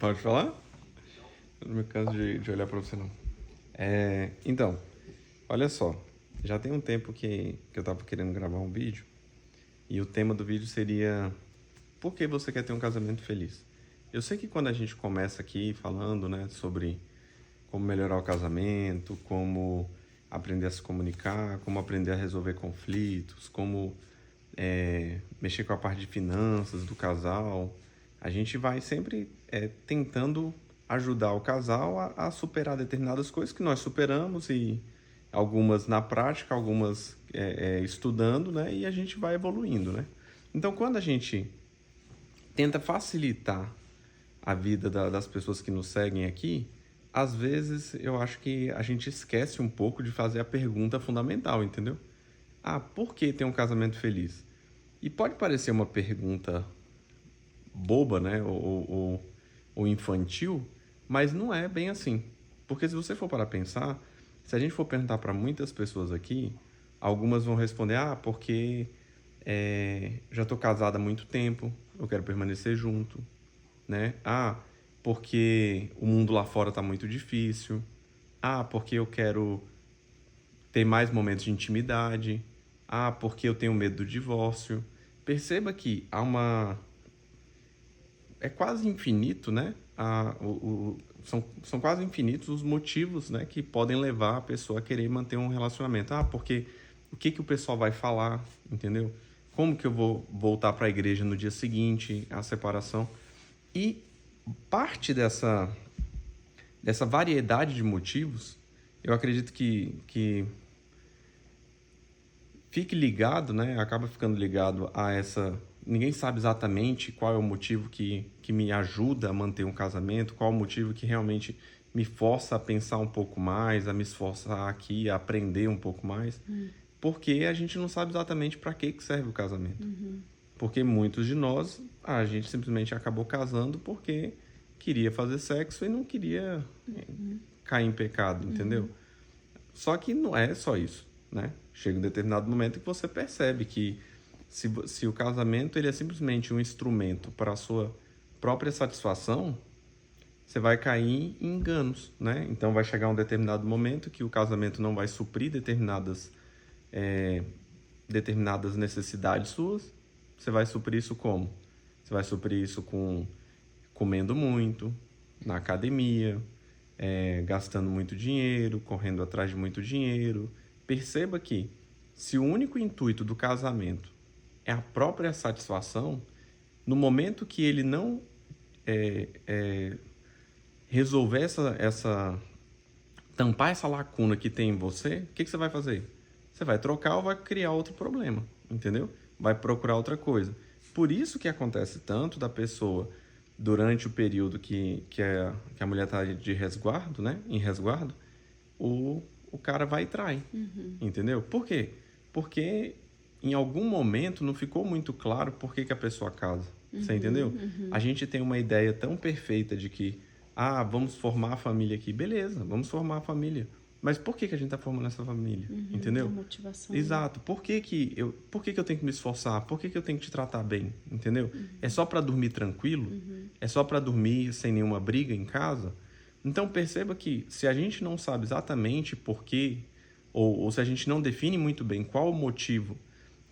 Pode falar? Eu não me canso de olhar pra você, não. Então, olha só. Já tem um tempo que eu tava querendo gravar um vídeo. E o tema do vídeo seria: por que você quer ter um casamento feliz? Eu sei que quando a gente começa aqui falando, né, sobre como melhorar o casamento, como aprender a se comunicar, como aprender a resolver conflitos, como mexer com a parte de finanças do casal, a gente vai sempre tentando ajudar o casal a superar determinadas coisas que nós superamos e algumas na prática, algumas estudando, né? E a gente vai evoluindo, né? Então, quando a gente tenta facilitar a vida das pessoas que nos seguem aqui, às vezes eu acho que a gente esquece um pouco de fazer a pergunta fundamental, entendeu? Ah, por que ter um casamento feliz? E pode parecer uma pergunta boba, né? Ou infantil, mas não é bem assim. Porque se você for para pensar, se a gente for perguntar para muitas pessoas aqui, algumas vão responder: ah, porque já estou casada há muito tempo, eu quero permanecer junto, né? Ah, porque o mundo lá fora está muito difícil. Ah, porque eu quero ter mais momentos de intimidade. Ah, porque eu tenho medo do divórcio. Perceba que é quase infinito, né? São quase infinitos os motivos, né, que podem levar a pessoa a querer manter um relacionamento. Ah, porque o que o pessoal vai falar, entendeu? Como que eu vou voltar para a igreja no dia seguinte, a separação? E parte dessa variedade de motivos, eu acredito que fique ligado, né? Acaba ficando ligado a essa. Ninguém sabe exatamente qual é o motivo que me ajuda a manter um casamento, qual é o motivo que realmente me força a pensar um pouco mais, a me esforçar aqui, a aprender um pouco mais, porque a gente não sabe exatamente para que serve o casamento. Porque muitos de nós, a gente simplesmente acabou casando porque queria fazer sexo e não queria cair em pecado, entendeu? Só que não é só isso, né? Chega um determinado momento que você percebe que se o casamento ele é simplesmente um instrumento para a sua própria satisfação, você vai cair em enganos, né? Então vai chegar um determinado momento que o casamento não vai suprir determinadas necessidades suas. Você vai suprir isso como? Você vai suprir isso com comendo muito, na academia, gastando muito dinheiro, correndo atrás de muito dinheiro. Perceba que se o único intuito do casamento é a própria satisfação, no momento que ele não resolver tampar essa lacuna que tem em você, o que você vai fazer? Você vai trocar ou vai criar outro problema, entendeu? Vai procurar outra coisa. Por isso que acontece tanto da pessoa, durante o período que a mulher está de resguardo, né? Em resguardo, o cara vai e trai, entendeu? Por quê? Porque em algum momento não ficou muito claro por que a pessoa casa, você entendeu? A gente tem uma ideia tão perfeita de que, vamos formar a família aqui. Beleza, vamos formar a família. Mas por que a gente está formando essa família? Entendeu? A motivação. Exato. Por que eu tenho que me esforçar? Por que eu tenho que te tratar bem? Entendeu? É só para dormir tranquilo? É só para dormir sem nenhuma briga em casa? Então perceba que se a gente não sabe exatamente por quê, ou se a gente não define muito bem qual o motivo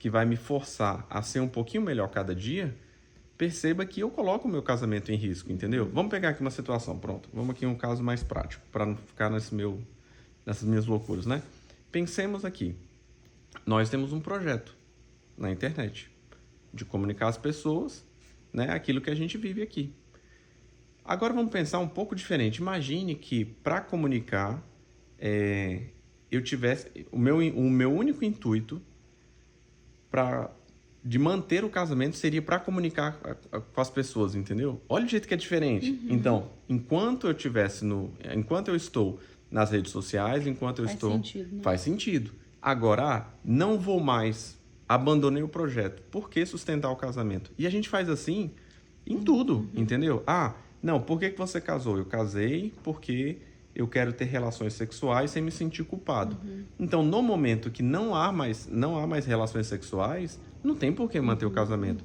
que vai me forçar a ser um pouquinho melhor cada dia, perceba que eu coloco o meu casamento em risco, entendeu? Vamos pegar aqui uma situação, pronto. Vamos aqui em um caso mais prático, para não ficar nessas minhas loucuras, né? Pensemos aqui. Nós temos um projeto na internet de comunicar às pessoas, né, aquilo que a gente vive aqui. Agora vamos pensar um pouco diferente. Imagine que para comunicar eu tivesse o meu único intuito de manter o casamento seria para comunicar com as pessoas, entendeu? Olha o jeito que é diferente. Então, enquanto eu estou nas redes sociais, Faz sentido, né? faz sentido. Agora, não vou mais, abandonei o projeto. Por que sustentar o casamento? E a gente faz assim em tudo, entendeu? Não, por que você casou? Eu casei porque eu quero ter relações sexuais sem me sentir culpado. Então, no momento que não há mais relações sexuais, não tem por que manter o casamento.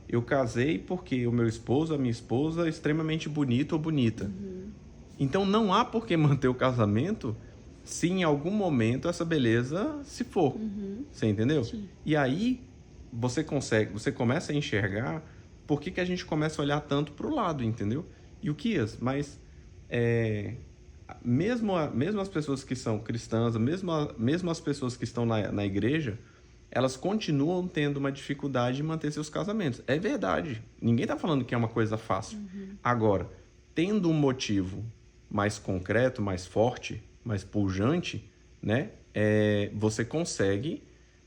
eu casei porque o meu esposo, a minha esposa é extremamente bonito ou bonita. Então não há por que manter o casamento se em algum momento essa beleza se for. Você entendeu? Sim. E aí você começa a enxergar por que a gente começa a olhar tanto para o lado, entendeu? E o Kias, mas mesmo as pessoas que são cristãs, mesmo as pessoas que estão na igreja, elas continuam tendo uma dificuldade em manter seus casamentos. É verdade. Ninguém está falando que é uma coisa fácil. Agora, tendo um motivo mais concreto, mais forte, mais pujante, né?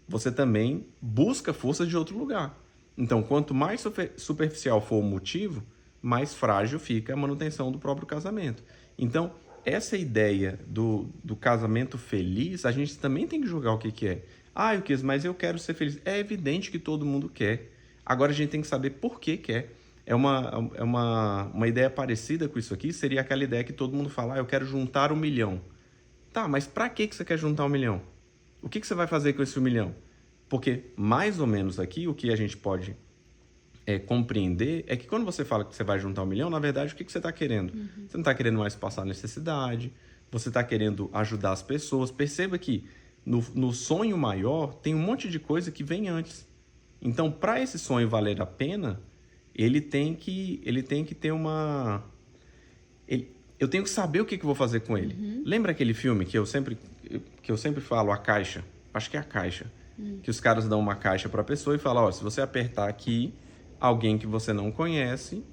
Você também busca forças de outro lugar. Então, quanto mais superficial for o motivo, mais frágil fica a manutenção do próprio casamento. Então, essa ideia do casamento feliz, a gente também tem que julgar o que é. Mas eu quero ser feliz. É evidente que todo mundo quer. Agora a gente tem que saber por que quer. Uma ideia parecida com isso aqui seria aquela ideia que todo mundo fala, eu quero juntar 1 milhão. Tá, mas pra que você quer juntar 1 milhão? O que você vai fazer com esse 1 milhão? Porque, mais ou menos aqui, o que a gente pode compreender é que quando você fala que você vai juntar 1 milhão, na verdade, o que você está querendo? Você não está querendo mais passar necessidade, você está querendo ajudar as pessoas. Perceba que no sonho maior tem um monte de coisa que vem antes. Então, para esse sonho valer a pena, ele tem que ter uma... eu tenho que saber o que eu vou fazer com ele. Lembra aquele filme que eu sempre falo, A Caixa? Acho que é A Caixa. Que os caras dão uma caixa para a pessoa e falam, se você apertar aqui, alguém que você não conhece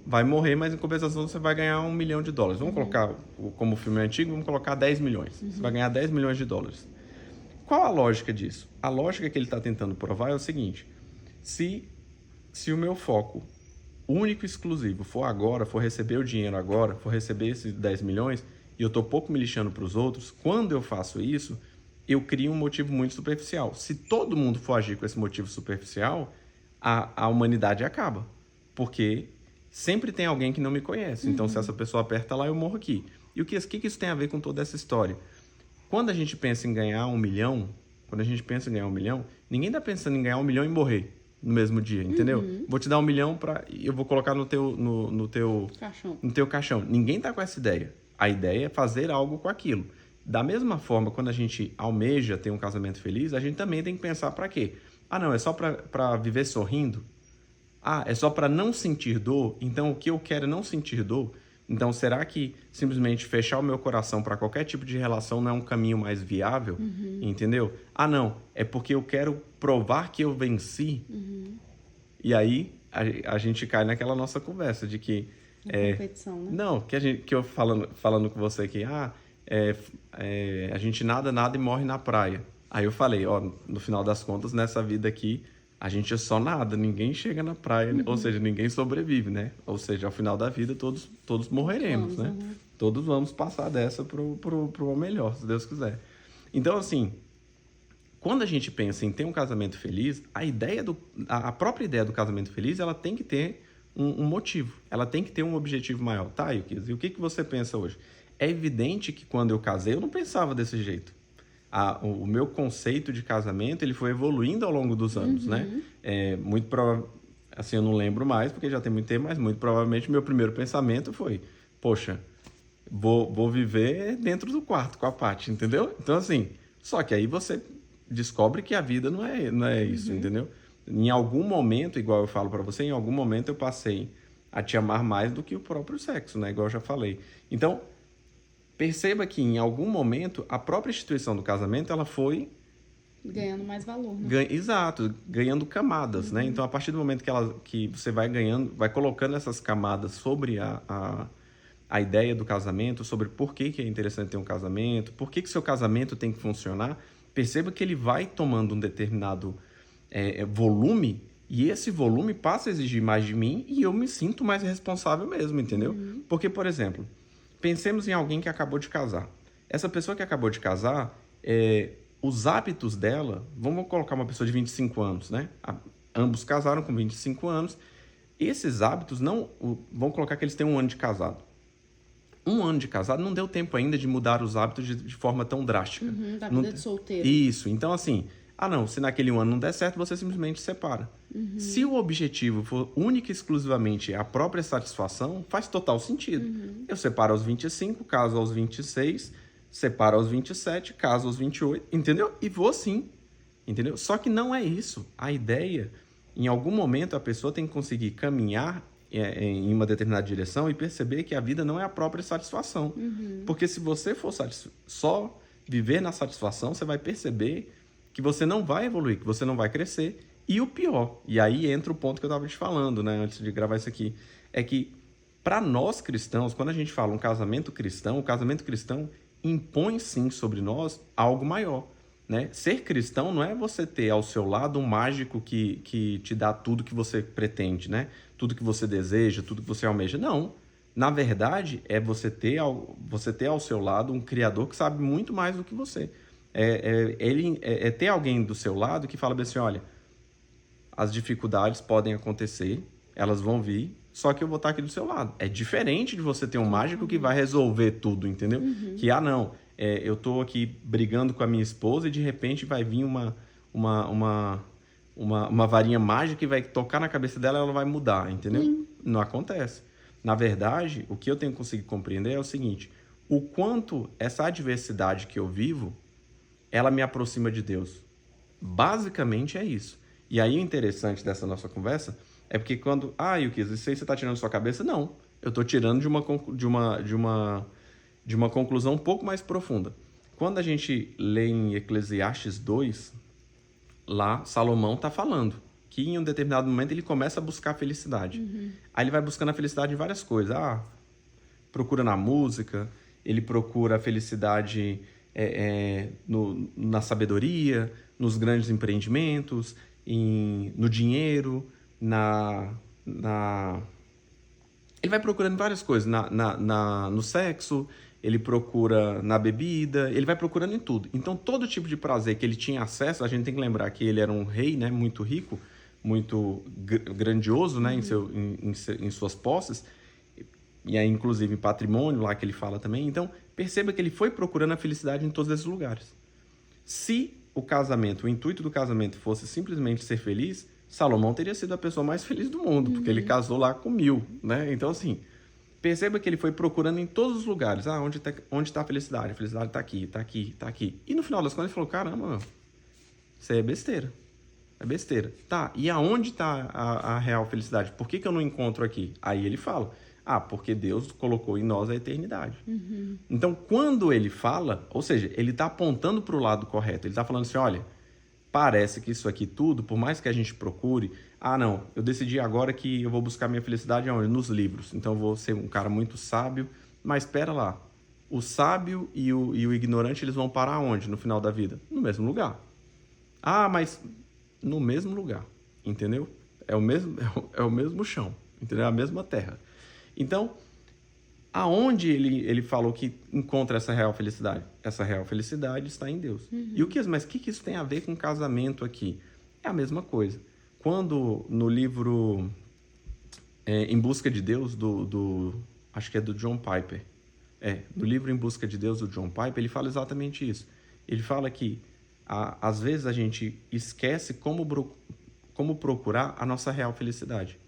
vai morrer, mas em compensação você vai ganhar $1 milhão. Vamos colocar, como o filme é antigo, vamos colocar 10 milhões. Você vai ganhar $10 milhões. Qual a lógica disso? A lógica que ele está tentando provar é o seguinte: se o meu foco único e exclusivo for receber o dinheiro agora, for receber esses 10 milhões, e eu estou pouco me lixando para os outros, quando eu faço isso, eu crio um motivo muito superficial. Se todo mundo for agir com esse motivo superficial, a humanidade acaba. Porque sempre tem alguém que não me conhece. Então, se essa pessoa aperta lá, eu morro aqui. E o que isso tem a ver com toda essa história? Quando a gente pensa em ganhar 1 milhão, ninguém está pensando em ganhar 1 milhão e morrer no mesmo dia, entendeu? Vou te dar 1 milhão eu vou colocar no teu caixão. Ninguém está com essa ideia. A ideia é fazer algo com aquilo. Da mesma forma, quando a gente almeja ter um casamento feliz, a gente também tem que pensar para quê? Não, é só para viver sorrindo? É só para não sentir dor? Então, o que eu quero é não sentir dor? Então, será que simplesmente fechar o meu coração para qualquer tipo de relação não é um caminho mais viável? Entendeu? Não, é porque eu quero provar que eu venci. E aí, a gente cai naquela nossa conversa de que... competição, né? Não, que eu falando com você aqui, a gente nada e morre na praia. Aí eu falei, no final das contas, nessa vida aqui, a gente é só nada, ninguém chega na praia, ou seja, ninguém sobrevive, né? Ou seja, ao final da vida, todos morreremos, né? Todos vamos passar dessa pro melhor, se Deus quiser. Então, assim, quando a gente pensa em ter um casamento feliz, a própria ideia do casamento feliz, ela tem que ter um motivo, ela tem que ter um objetivo maior. Tá, Yukias, e o que você pensa hoje? É evidente que quando eu casei, eu não pensava desse jeito. O meu conceito de casamento, ele foi evoluindo ao longo dos anos, né? Muito provavelmente, assim, eu não lembro mais, porque já tem muito tempo, mas muito provavelmente meu primeiro pensamento foi, poxa, vou viver dentro do quarto com a Paty, entendeu? Então, assim, só que aí você descobre que a vida não é isso, entendeu? Em algum momento, igual eu falo pra você, em algum momento eu passei a te amar mais do que o próprio sexo, né? Igual eu já falei. Então, perceba que em algum momento a própria instituição do casamento ela foi ganhando mais valor, né? Exato, ganhando camadas, né? Então, a partir do momento que você vai colocando essas camadas sobre a ideia do casamento, sobre por que é interessante ter um casamento, por que seu casamento tem que funcionar, perceba que ele vai tomando um determinado volume, e esse volume passa a exigir mais de mim e eu me sinto mais responsável mesmo, entendeu? Porque, por exemplo, pensemos em alguém que acabou de casar. Essa pessoa que acabou de casar, os hábitos dela... Vamos colocar uma pessoa de 25 anos, né? Ambos casaram com 25 anos. Esses hábitos não... Vamos colocar que eles têm 1 ano de casado. 1 ano de casado não deu tempo ainda de mudar os hábitos de forma tão drástica. Da vida de solteiro. Isso. Então, assim, Ah, não, se naquele ano não der certo, você simplesmente separa. Se o objetivo for única e exclusivamente a própria satisfação, faz total sentido. Eu separo aos 25, caso aos 26, separo aos 27, caso aos 28, entendeu? E vou assim, entendeu? Só que não é isso. A ideia, em algum momento, a pessoa tem que conseguir caminhar em uma determinada direção e perceber que a vida não é a própria satisfação. Porque se você for só viver na satisfação, você vai perceber que você não vai evoluir, que você não vai crescer. E o pior, e aí entra o ponto que eu estava te falando, né, antes de gravar isso aqui, é que para nós cristãos, quando a gente fala um casamento cristão, o casamento cristão impõe sim sobre nós algo maior. Né? Ser cristão não é você ter ao seu lado um mágico que te dá tudo que você pretende, né? Tudo que você deseja, tudo que você almeja. Não. Na verdade, é você ter ao seu lado um Criador que sabe muito mais do que você. É ter alguém do seu lado que fala bem assim, olha, as dificuldades podem acontecer, elas vão vir, só que eu vou estar aqui do seu lado. É diferente de você ter um mágico que vai resolver tudo, entendeu? Que, não, eu tô aqui brigando com a minha esposa e de repente vai vir uma varinha mágica que vai tocar na cabeça dela e ela vai mudar, entendeu? Não acontece. Na verdade, o que eu tenho que conseguir compreender é o seguinte, o quanto essa adversidade que eu vivo, ela me aproxima de Deus. Basicamente é isso. E aí o interessante dessa nossa conversa é porque quando... Yukis, isso aí você está tirando da sua cabeça? Não. Eu estou tirando de uma conclusão um pouco mais profunda. Quando a gente lê em Eclesiastes 2, lá Salomão está falando que em um determinado momento ele começa a buscar a felicidade. Aí ele vai buscando a felicidade em várias coisas. Procura na música, ele procura a felicidade na sabedoria, nos grandes empreendimentos, no dinheiro, ele vai procurando várias coisas, no sexo, ele procura na bebida, ele vai procurando em tudo. Então, todo tipo de prazer que ele tinha acesso, a gente tem que lembrar que ele era um rei, né, muito rico, muito grandioso, né, em suas posses, e aí, inclusive, em patrimônio, lá que ele fala também. Então, perceba que ele foi procurando a felicidade em todos esses lugares. Se o intuito do casamento fosse simplesmente ser feliz, Salomão teria sido a pessoa mais feliz do mundo, porque ele casou lá com 1000, né? Então, assim, perceba que ele foi procurando em todos os lugares. Onde está a felicidade? A felicidade está aqui, está aqui, está aqui. E no final das contas ele falou, caramba, isso aí é besteira. É besteira. Tá, e aonde está a real felicidade? Por que eu não encontro aqui? Aí ele fala, porque Deus colocou em nós a eternidade. Então, quando ele fala, ou seja, ele está apontando para o lado correto. Ele está falando assim, olha, parece que isso aqui tudo, por mais que a gente procure, não, eu decidi agora que eu vou buscar minha felicidade aonde? Nos livros. Então, eu vou ser um cara muito sábio. Mas espera lá, o sábio e o ignorante, eles vão parar onde no final da vida? No mesmo lugar. Mas no mesmo lugar, entendeu? É o mesmo chão, entendeu? É a mesma terra. Então, aonde ele falou que encontra essa real felicidade? Essa real felicidade está em Deus. Mas o que isso tem a ver com casamento aqui? É a mesma coisa. Quando no livro Em Busca de Deus, acho que é do John Piper. No livro Em Busca de Deus, do John Piper, ele fala exatamente isso. Ele fala que, às vezes, a gente esquece como procurar a nossa real felicidade.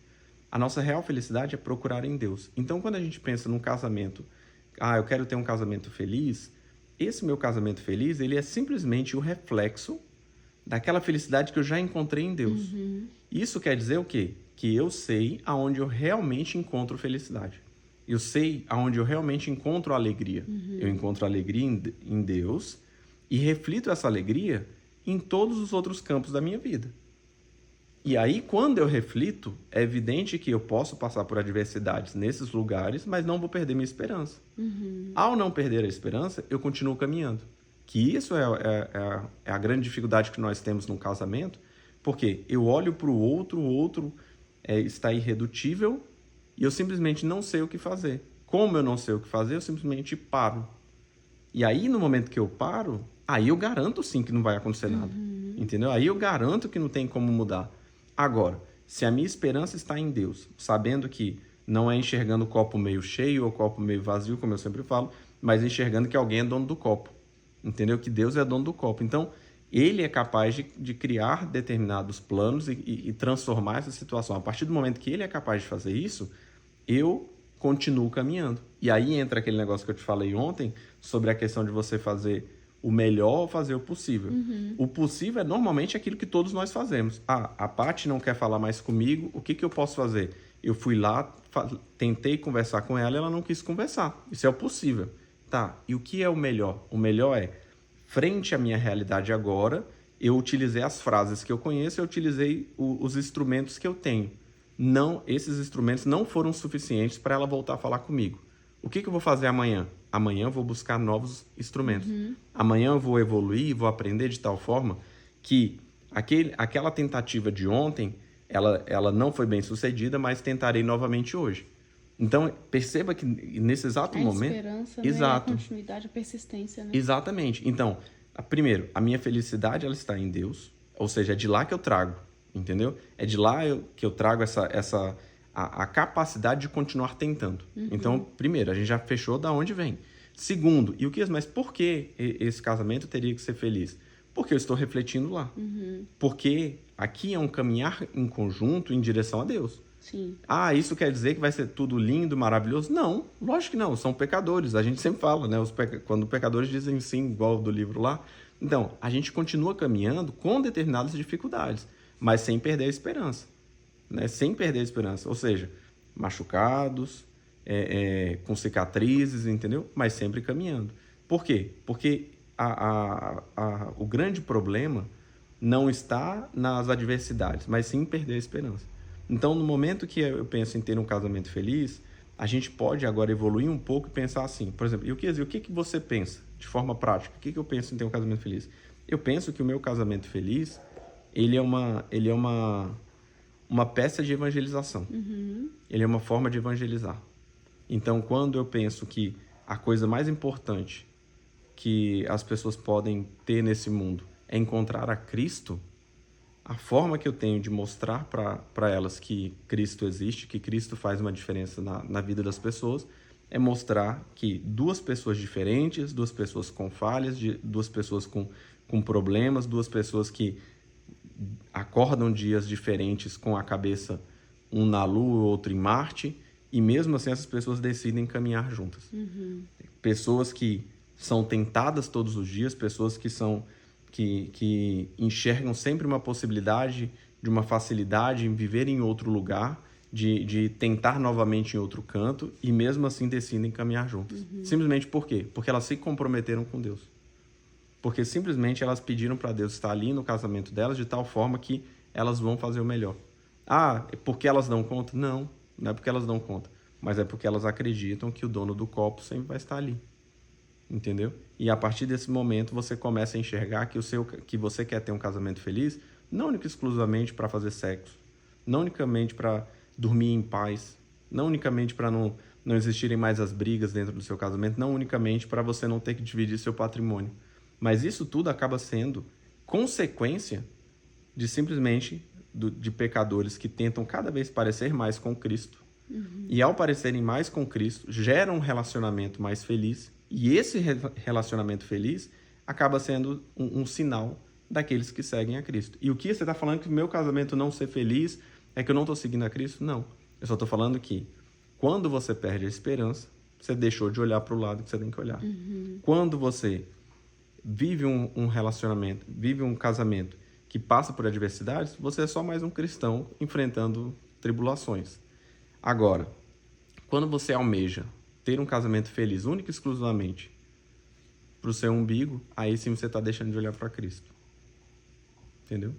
A nossa real felicidade é procurar em Deus. Então, quando a gente pensa num casamento, eu quero ter um casamento feliz, esse meu casamento feliz, ele é simplesmente o reflexo daquela felicidade que eu já encontrei em Deus. Isso quer dizer o quê? Que eu sei aonde eu realmente encontro felicidade. Eu sei aonde eu realmente encontro alegria. Eu encontro alegria em Deus e reflito essa alegria em todos os outros campos da minha vida. E aí, quando eu reflito, é evidente que eu posso passar por adversidades nesses lugares, mas não vou perder minha esperança. Ao não perder a esperança, eu continuo caminhando. Que isso é a grande dificuldade que nós temos num casamento, porque eu olho para o outro está irredutível e eu simplesmente não sei o que fazer. Como eu não sei o que fazer, eu simplesmente paro. E aí, no momento que eu paro, aí eu garanto sim que não vai acontecer nada. Entendeu? Aí eu garanto que não tem como mudar. Agora, se a minha esperança está em Deus, sabendo que não é enxergando o copo meio cheio ou o copo meio vazio, como eu sempre falo, mas enxergando que alguém é dono do copo, entendeu? Que Deus é dono do copo. Então, Ele é capaz de criar determinados planos e transformar essa situação. A partir do momento que ele é capaz de fazer isso, eu continuo caminhando. E aí entra aquele negócio que eu te falei ontem sobre a questão de você fazer o melhor ou fazer o possível. O possível é normalmente aquilo que todos nós fazemos. A Paty não quer falar mais comigo, o que eu posso fazer? Eu fui lá, tentei conversar com ela, ela não quis conversar. Isso é o possível. Tá, e o que é o melhor? O melhor é, frente à minha realidade agora, eu utilizei as frases que eu conheço, eu utilizei os instrumentos que eu tenho. Não, esses instrumentos não foram suficientes para ela voltar a falar comigo. O que eu vou fazer amanhã? Amanhã eu vou buscar novos instrumentos. Amanhã eu vou evoluir, vou aprender de tal forma que aquela tentativa de ontem, ela não foi bem sucedida, mas tentarei novamente hoje. Então, perceba que nesse exato momento... A esperança, exato, né? A continuidade, a persistência, né? Exatamente. Então, primeiro, a minha felicidade ela está em Deus, ou seja, é de lá que eu trago, entendeu? É de lá que eu trago a capacidade de continuar tentando. Então, primeiro, a gente já fechou da onde vem. Segundo, mas por que esse casamento teria que ser feliz? Porque eu estou refletindo lá. Porque aqui é um caminhar em conjunto em direção a Deus. Sim. Isso quer dizer que vai ser tudo lindo, maravilhoso? Não, lógico que não, são pecadores. A gente sempre fala, né? Quando pecadores dizem sim, igual do livro lá. Então, a gente continua caminhando com determinadas dificuldades, mas sem perder a esperança. Né? Sem perder a esperança. Ou seja, machucados, com cicatrizes, entendeu? Mas sempre caminhando. Por quê? Porque o grande problema não está nas adversidades, mas sim em perder a esperança. Então, no momento que eu penso em ter um casamento feliz, a gente pode agora evoluir um pouco e pensar assim, por exemplo, o que você pensa de forma prática? O que eu penso em ter um casamento feliz? Eu penso que o meu casamento feliz, ele é uma peça de evangelização. Ele é uma forma de evangelizar. Então, quando eu penso que a coisa mais importante que as pessoas podem ter nesse mundo é encontrar a Cristo, a forma que eu tenho de mostrar para elas que Cristo existe, que Cristo faz uma diferença na vida das pessoas, é mostrar que duas pessoas diferentes, duas pessoas com falhas, duas pessoas com problemas, duas pessoas que acordam dias diferentes com a cabeça, um na Lua, outro em Marte, e mesmo assim essas pessoas decidem caminhar juntas. Pessoas que são tentadas todos os dias, pessoas que enxergam sempre uma possibilidade de uma facilidade em viver em outro lugar, de tentar novamente em outro canto, e mesmo assim decidem caminhar juntas. Simplesmente por quê? Porque elas se comprometeram com Deus. Porque simplesmente elas pediram para Deus estar ali no casamento delas de tal forma que elas vão fazer o melhor. É porque elas dão conta? Não, não é porque elas dão conta, mas é porque elas acreditam que o dono do copo sempre vai estar ali. Entendeu? E a partir desse momento você começa a enxergar que você quer ter um casamento feliz, não única e exclusivamente para fazer sexo, não unicamente para dormir em paz, não unicamente para não existirem mais as brigas dentro do seu casamento, não unicamente para você não ter que dividir seu patrimônio. Mas isso tudo acaba sendo consequência de simplesmente de pecadores que tentam cada vez parecer mais com Cristo. E ao parecerem mais com Cristo, geram um relacionamento mais feliz. E esse relacionamento feliz acaba sendo um sinal daqueles que seguem a Cristo. E o que você está falando que o meu casamento não ser feliz é que eu não estou seguindo a Cristo? Não. Eu só estou falando que quando você perde a esperança, você deixou de olhar para o lado que você tem que olhar. Quando você vive um relacionamento, vive um casamento que passa por adversidades, você é só mais um cristão enfrentando tribulações. Agora, quando você almeja ter um casamento feliz única e exclusivamente para o seu umbigo, aí sim você está deixando de olhar para Cristo. Entendeu?